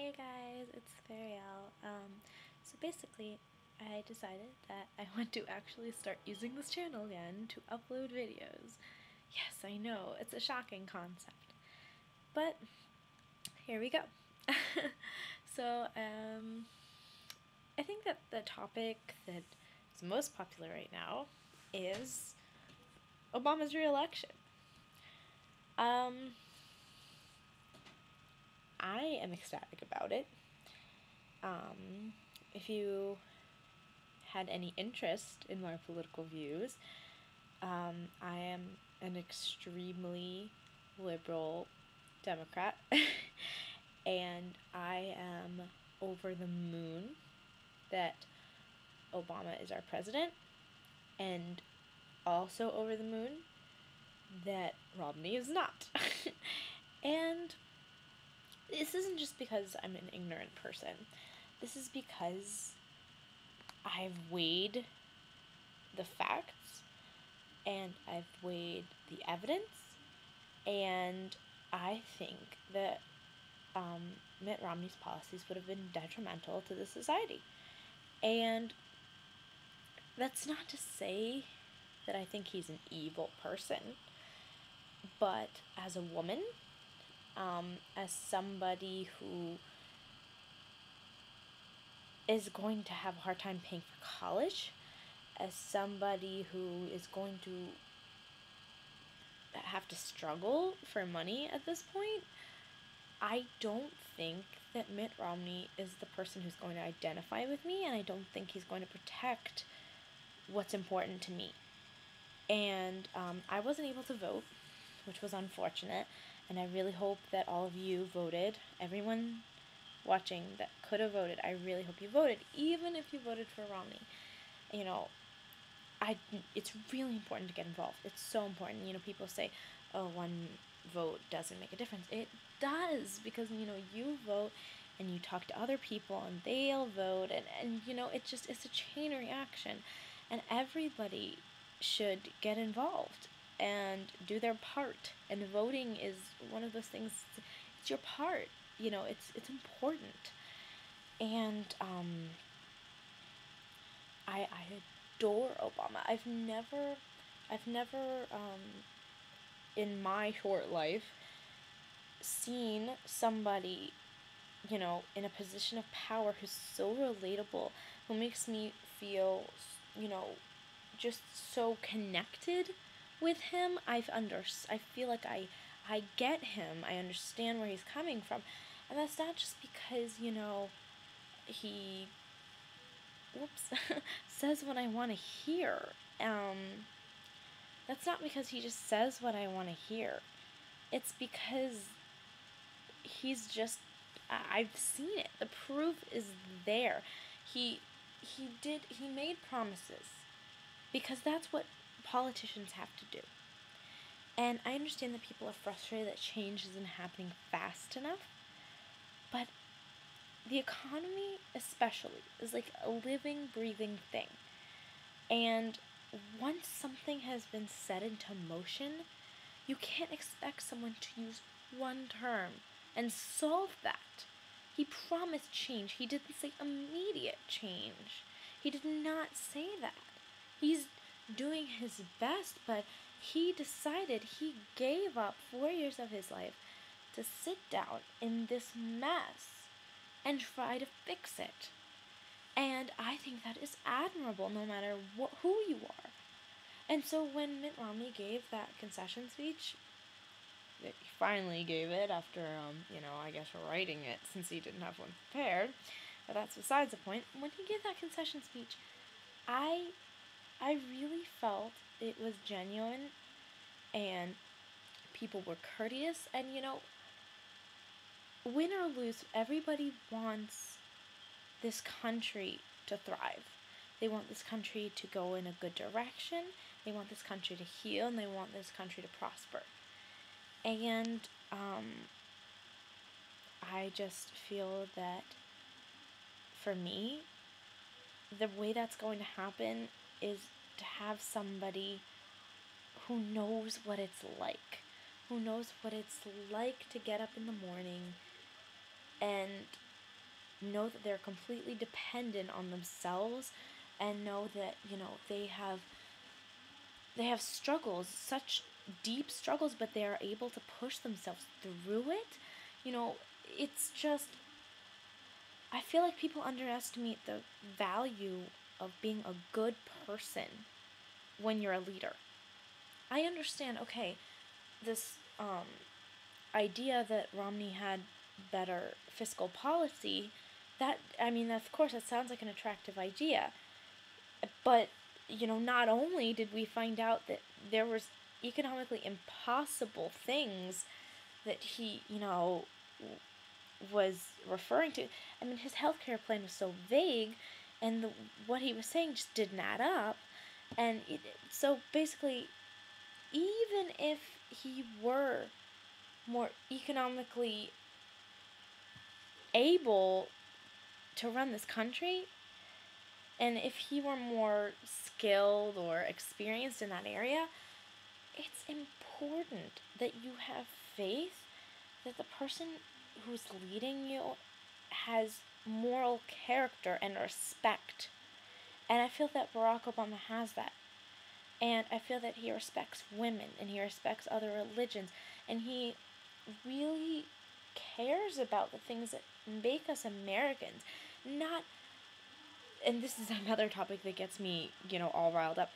Hey guys, it's Fariel. So basically, I decided that I want to actually start using this channel again to upload videos. Yes, I know, it's a shocking concept. But here we go. So, I think that the topic that is most popular right now is Obama's re-election. I am ecstatic about it. If you had any interest in my political views, I am an extremely liberal Democrat, and I am over the moon that Obama is our president, and also over the moon that Romney is not. And this isn't just because I'm an ignorant person. This is because I've weighed the facts and I've weighed the evidence, and I think that Mitt Romney's policies would have been detrimental to the society. And that's not to say that I think he's an evil person, but as a woman, as somebody who is going to have a hard time paying for college, as somebody who is going to have to struggle for money at this point, I don't think that Mitt Romney is the person who's going to identify with me, and I don't think he's going to protect what's important to me. And I wasn't able to vote, which was unfortunate, and I really hope that all of you voted. Everyone watching that could have voted, I really hope you voted, even if you voted for Romney. You know, it's really important to get involved. It's so important. You know, people say, oh, one vote doesn't make a difference. It does, because, you know, you vote and you talk to other people and they'll vote, and you know, it's a chain reaction, and everybody should get involved and do their part. And voting is one of those things. It's your part. You know, it's important. And I adore Obama. I've never in my short life seen somebody, you know, in a position of power who's so relatable, who makes me feel, you know, just so connected with him. I feel like I get him. I understand where he's coming from. And that's not just because, you know, he says what I want to hear. That's not because he just says what I want to hear. It's because I've seen it. The proof is there. He made promises, because that's what politicians have to do. And I understand that people are frustrated that change isn't happening fast enough, but the economy especially is like a living, breathing thing. And once something has been set into motion, you can't expect someone to use one term and solve that. He promised change. He didn't say immediate change. He did not say that. He's doing his best, but he gave up 4 years of his life to sit down in this mess and try to fix it. And I think that is admirable, no matter who you are. And so when Mitt Romney gave that concession speech, he finally gave it after, I guess writing it, since he didn't have one prepared, but that's besides the point. When he gave that concession speech, I really felt it was genuine, and people were courteous, and, you know, win or lose, everybody wants this country to thrive. They want this country to go in a good direction. They want this country to heal, and they want this country to prosper. And I just feel that for me, the way that's going to happen is to have somebody who knows what it's like, to get up in the morning and know that they're completely dependent on themselves, and know that, they have struggles, such deep struggles, but they are able to push themselves through it. You know, it's just, I feel like people underestimate the value of being a good person when you're a leader. I understand, okay, this idea that Romney had better fiscal policy, that, I mean, of course, that sounds like an attractive idea. But, not only did we find out that there was economically impossible things that he, was referring to. I mean, his healthcare plan was so vague, and what he was saying just didn't add up. And so basically, even if he were more economically able to run this country, and if he were more skilled or experienced in that area, it's important that you have faith that the person who's leading you has moral character and respect. And I feel that Barack Obama has that. And I feel that he respects women, and he respects other religions, and he really cares about the things that make us Americans. Not, and this is another topic that gets me, all riled up,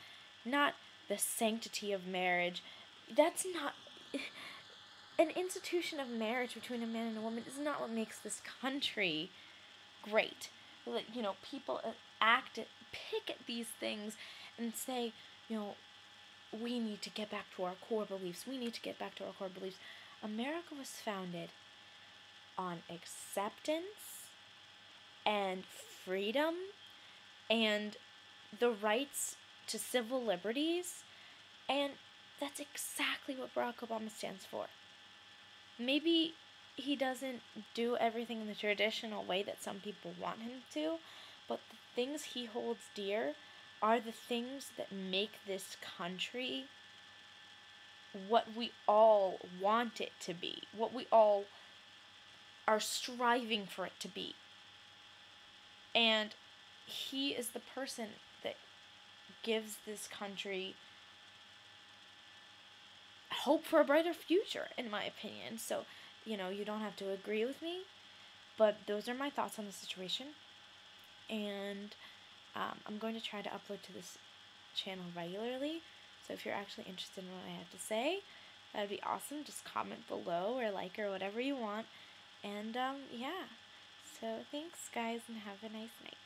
not the sanctity of marriage. That's not, an institution of marriage between a man and a woman is not what makes this country great. People pick at these things and say, we need to get back to our core beliefs. We need to get back to our core beliefs. America was founded on acceptance and freedom and the rights to civil liberties, and that's exactly what Barack Obama stands for. Maybe he doesn't do everything in the traditional way that some people want him to, but the things he holds dear are the things that make this country what we all want it to be, what we all are striving for it to be. And he is the person that gives this country hope for a brighter future, in my opinion. So, you don't have to agree with me, but those are my thoughts on the situation. And I'm going to try to upload to this channel regularly. So if you're actually interested in what I have to say, that would be awesome. Just comment below or like or whatever you want. And yeah. So thanks, guys, and have a nice night.